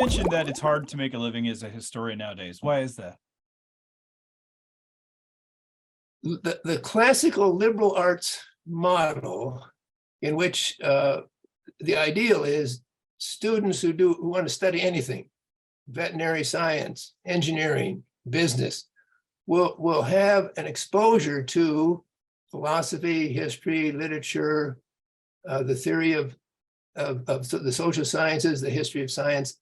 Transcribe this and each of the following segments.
mentioned that it's hard to make a living as a historian nowadays. Why is that? The classical liberal arts model, in which the ideal is students who want to study anything, veterinary science, engineering, business, will have an exposure to philosophy, history, literature, the theory of the social sciences, the history of science.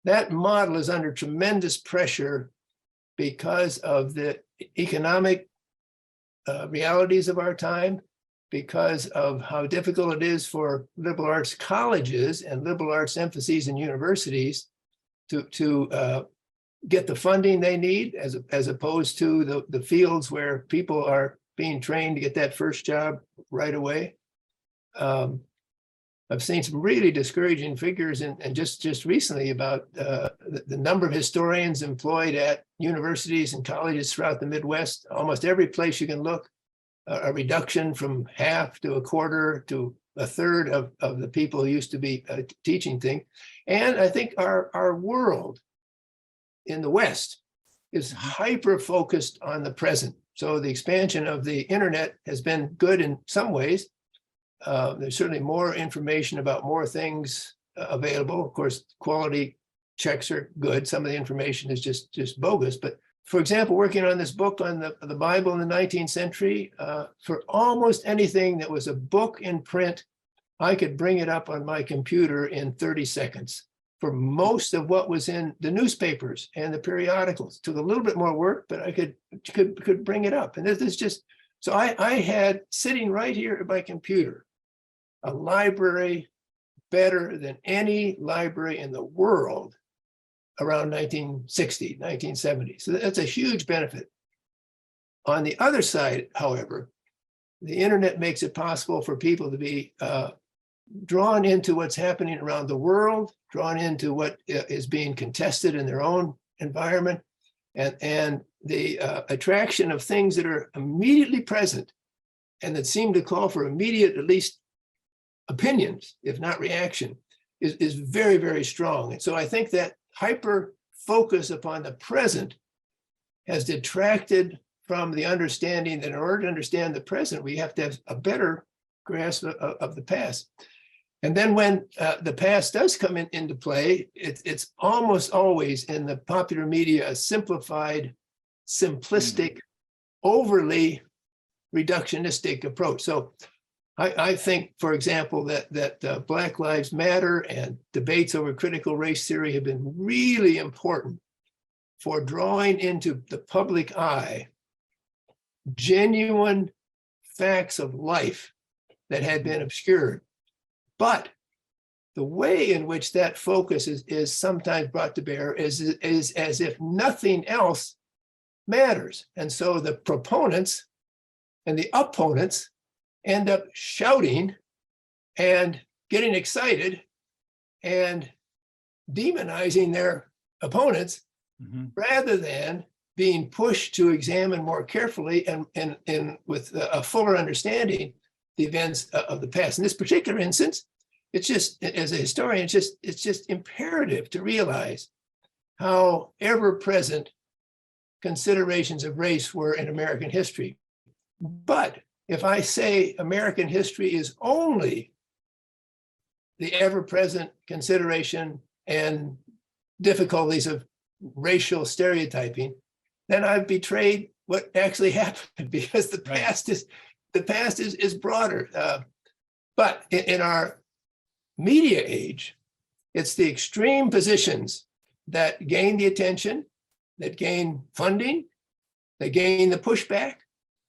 That model is under tremendous pressure because of the economic realities of our time, because of how difficult it is for liberal arts colleges and liberal arts emphases in universities to get the funding they need, as opposed to the fields where people are being trained to get that first job right away. I've seen some really discouraging figures, and just recently about the number of historians employed at universities and colleges throughout the Midwest. Almost every place you can look, a reduction from half to a quarter to a third of the people who used to be teaching things. And I think our world in the West is hyper-focused on the present. So the expansion of the internet has been good in some ways. There's certainly more information about more things available. Of course, quality checks are good. Some of the information is just bogus. But for example, working on this book on the Bible in the 19th century, for almost anything that was a book in print, I could bring it up on my computer in 30 seconds. For most of what was in the newspapers and the periodicals, it took a little bit more work, but I could bring it up. And this is just, so I had sitting right here at my computer, a library better than any library in the world around 1960, 1970. So that's a huge benefit. On the other side, however, the internet makes it possible for people to be drawn into what's happening around the world, drawn into what is being contested in their own environment, and the attraction of things that are immediately present and that seem to call for immediate, at least, opinions, if not reaction, is very, very strong. And so I think that hyper focus upon the present has detracted from the understanding that in order to understand the present, we have to have a better grasp of the past. And then when the past does come into play, it's almost always in the popular media a simplified, simplistic, overly reductionistic approach. So I think, for example, that Black Lives Matter and debates over critical race theory have been really important for drawing into the public eye genuine facts of life that had been obscured. But the way in which that focus is sometimes brought to bear is as if nothing else matters. And so the proponents and the opponents end up shouting and getting excited and demonizing their opponents rather than being pushed to examine more carefully and with a fuller understanding the events of the past. In this particular instance, it's just, as a historian, it's just imperative to realize how ever-present considerations of race were in American history. But if I say American history is only the ever-present consideration and difficulties of racial stereotyping, then I've betrayed what actually happened, because the past is broader. But in our media age, it's the extreme positions that gain the attention, that gain funding, that gain the pushback,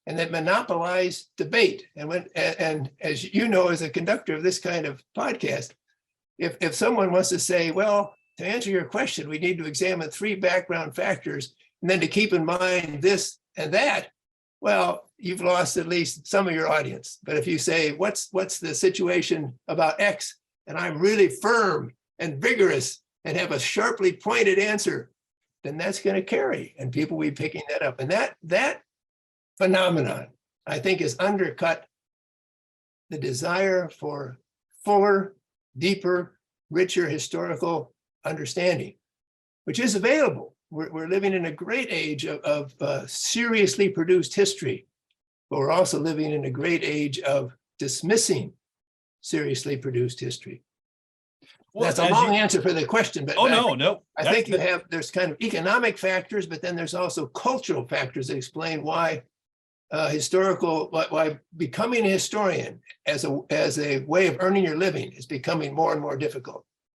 and that monopolize debate. And as you know, as a conductor of this kind of podcast, if someone wants to say, well, to answer your question, we need to examine 3 background factors, and then to keep in mind this and that, well, you've lost at least some of your audience. But if you say, what's the situation about X, and I'm really firm and vigorous and have a sharply pointed answer, then that's going to carry, and people will be picking that up. And that phenomenon, I think, has undercut the desire for fuller, deeper, richer historical understanding. which is available. We're living in a great age of seriously produced history, but we're also living in a great age of dismissing seriously produced history. Well, That's a long answer for the question, but no. I think there's kind of economic factors, but then there's also cultural factors that explain why why becoming a historian as a way of earning your living is becoming more and more difficult.